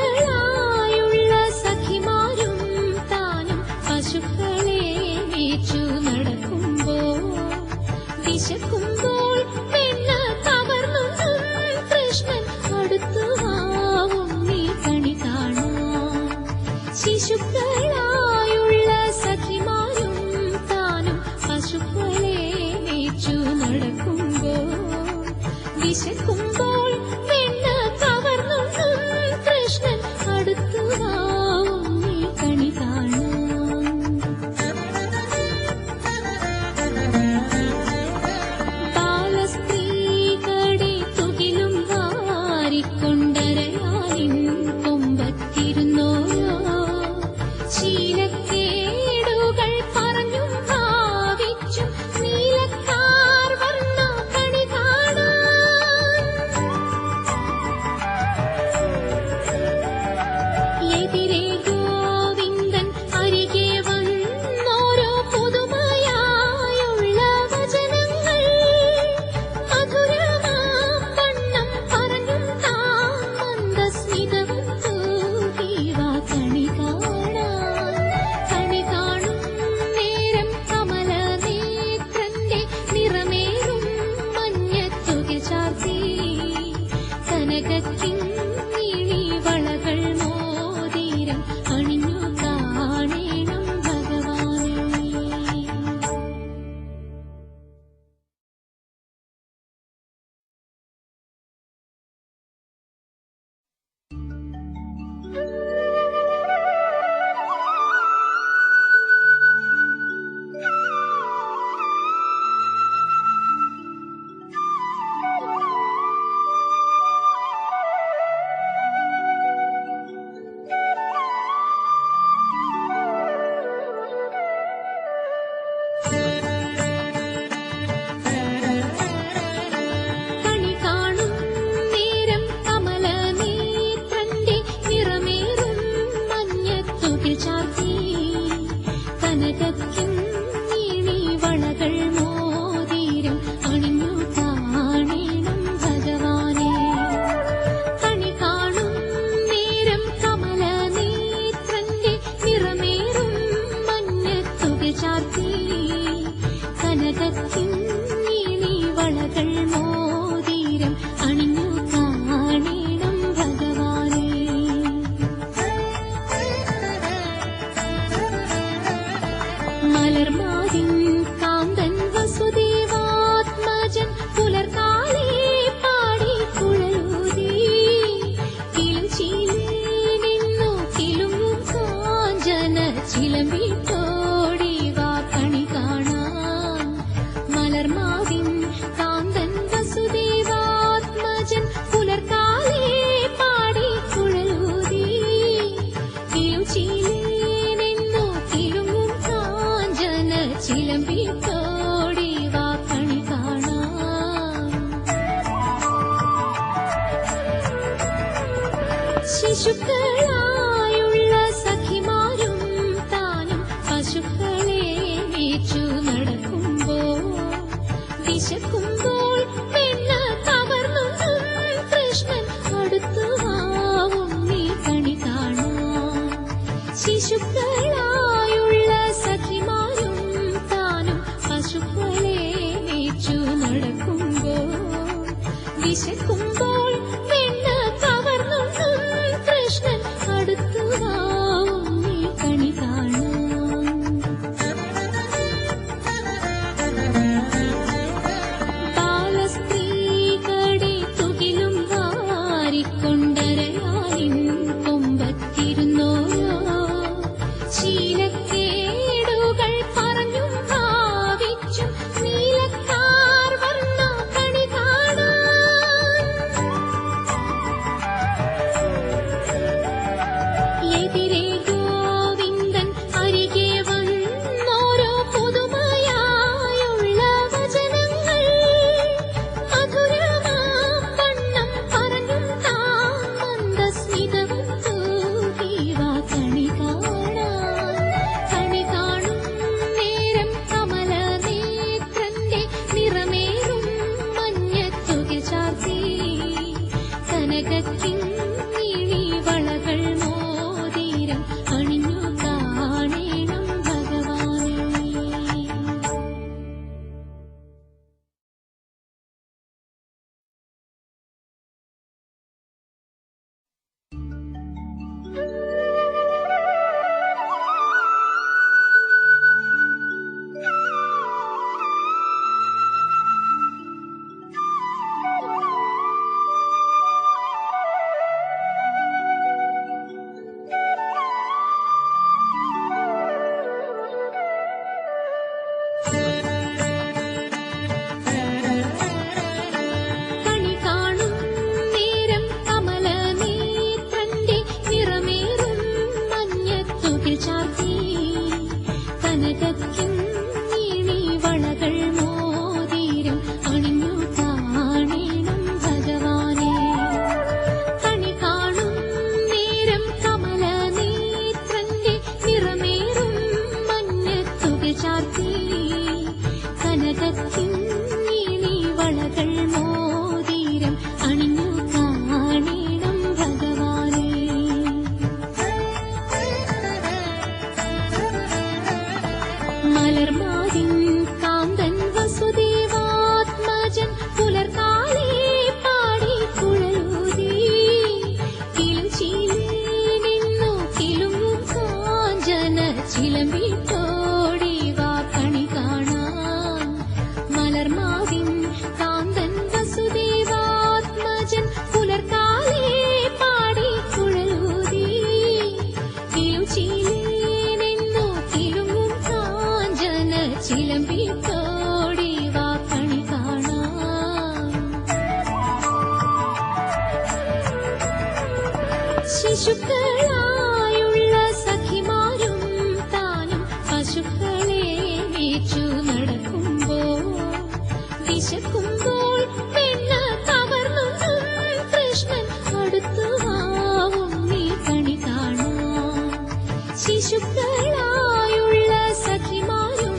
ശിശുക്കളായുള്ള സഖിമാരും താനും പശുക്കളെ മേച്ചു നടക്കുമ്പോൾ വിശക്കുമ്പോൾ പെണ്ണ് കവർന്നും കൃഷ്ണൻ അടുത്തുവാവും നീ കണി കാണാൻ. ശിശുക്കളായുള്ള സഖിമാരും താനും പശുക്കളെ മേച്ചു നടക്കുമ്പോൾ വിശക്കുമ്പോൾ പെണ്ണ് കവർന്നും കൃഷ്ണൻ അടുത്തുവാവും നീ കണി കാണാൻ. ബാലസ്ത്രീകളെ തുകിലും വാരിക്കൊണ്ടരയാലിൻ കൊമ്പത്തിരുന്നോരോ ശീലക്കേടുകൾ പറഞ്ഞും ഭാവിച്ചും നീലക്കാർ വർണ്ണ കണി കാണാൻ. എതിരെ ഗോവിന്ദൻ അരികെ വന്നോരോ പുതുമയായുള്ള വചനങ്ങൾ മധുരമാം വണ്ണം പറഞ്ഞും താൻ മന്ദസ്മിതവും തൂകിവാ കണി കാണാൻ. കണി കാണും നേരം കമലനേത്രന്റെ നിറമേറും മഞ്ഞത്തുകിൽ ചാർത്തി കനകക്കിങ്ങിണി വളകൾ മോതിരം അണിഞ്ഞു കാണേണം ഭഗവാനെ. കണി കാണും നേരം കമലനേത്രന്റെ നിറമേറും ശിശുക്കളായുള്ള സഖിമാരും താനും പശുക്കളെ മേച്ചു നടക്കുമ്പോൾ വിശക്കുമ്പോൾ വെണ്ണ കവർന്നൊന്നും കൃഷ്ണൻ അടുത്തുവാവും നീ കണി കാണാൻ. ശിശുക്കളായുള്ള സഖിമാരും താനും പശുക്കളെ മേച്ചു നടക്കുമ്പോൾ വിശക്കുമ്പോൾ വെണ്ണ കവർന്നൊന്നും കൃഷ്ണൻ അടുത്തുവാവും നീ കണി കാണാൻ. ബാലസ്ത്രീകളെ തുകിലും വാരിക്കൊണ്ടരയാലിൻ കൊമ്പത്തിരുന്നോരോ ശീലക്കേടുകൾ പറഞ്ഞും ഭാവിച്ചും നീലക്കാർ വർണ്ണ കണി കാണാൻ. എതിരെ ഗോവിന്ദൻ അരികെ വന്നോരോ പുതുമയായുള്ള വചനങ്ങൾ മധുരമാം വണ്ണം പറഞ്ഞും താൻ മന്ദസ്മിതവും തൂകിവാ കണി കാണാൻ. കണി കാണും നേരം കമലനേത്രന്റെ നിറമേറും മഞ്ഞത്തുകിൽ ചാർത്തി കനകക്കിങ്ങിണി വളകൾ മോതിരം അണിഞ്ഞു കാണേണം ഭഗവാനെ. കണി കാണും നേരം കമലനേത്രന്റെ നിറമേറും മഞ്ഞത്തുകിൽ ചാർത്തി കനകക്കിങ്ങിണി വളകൾ മോതിരം അണിഞ്ഞു കാണേണം ഭഗവാനെ. കണി കാണും നേരം കമലനേത്രന്റെ നിറമേറും മഞ്ഞത്തുകിൽ ചാർത്തി കനകക്കിങ്ങിണി വളകൾ മോതിരം അണിഞ്ഞു കാണേണം ഭഗവാനെ. മലർമാതിൻ കാന്തൻ വസുദേവാത്മജൻ പുലർക്കാലേ പാടി കുഴലൂതി കിളുംചീലേ നിന്നു കിളുങ്ങും കാഞ്ചന ചിലമ്പിട്ടോടി വാ കണി കാണാൻ. മലർമാവിൻ കാന്തൻ വസുദേവാത്മജൻ പുലർക്കാലേ പാടി കുഴലൂതി കിളുംചീലേ നിന്നു കിളുങ്ങും കാഞ്ചന ചിലമ്പിട്ടോടി വാ കണി കാണാൻ. ശിശുക്കളായുള്ള സഖിമാരും താനും പശുക്കളെ മേച്ചു നടക്കുമ്പോൾ വിശക്കുമ്പോൾ വെണ്ണ കവർന്നൊന്നും കൃഷ്ണൻ അടുത്തുവാവും നീ കണി കാണാൻ. ശിശുക്കളായുള്ള സഖിമാരും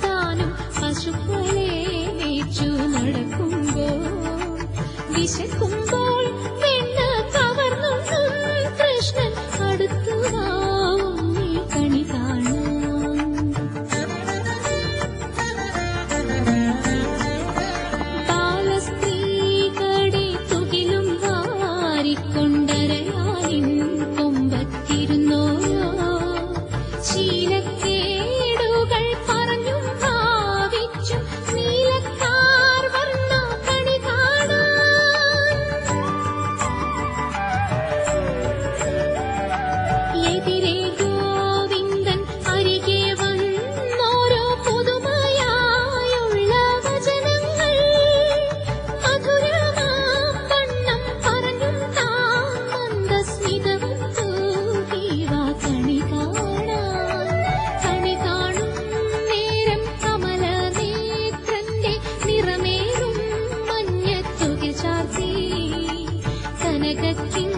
താനും പശുക്കളെ മേച്ചു നടക്കുമ്പോൾ വിശക്കുമ്പോൾ വെണ്ണ കവർന്നൊന്നും കൃഷ്ണൻ അടുത്തുവാവും നീ കണി കാണാൻ. ബാലസ്ത്രീകളെ തുകിലും വാരിക്കൊണ്ടരയാലിൻ കൊമ്പത്തിരുന്നോരോ ശീലക്കേടുകൾ പറഞ്ഞും ഭാവിച്ചും നീലക്കാർ വർണ്ണ കണി കാണാൻ. എതിരെ ഗോവിന്ദൻ അരികെ വന്നോരോ പുതുമയായുള്ള വചനങ്ങൾ മധുരമാം വണ്ണം പറഞ്ഞും താൻ മന്ദസ്മിതവും തൂകിവാ കണി കാണാൻ. കണി കാണും നേരം കമലനേത്രന്റെ നിറമേറും മഞ്ഞത്തുകിൽ ചാർത്തി കനകക്കിങ്ങിണി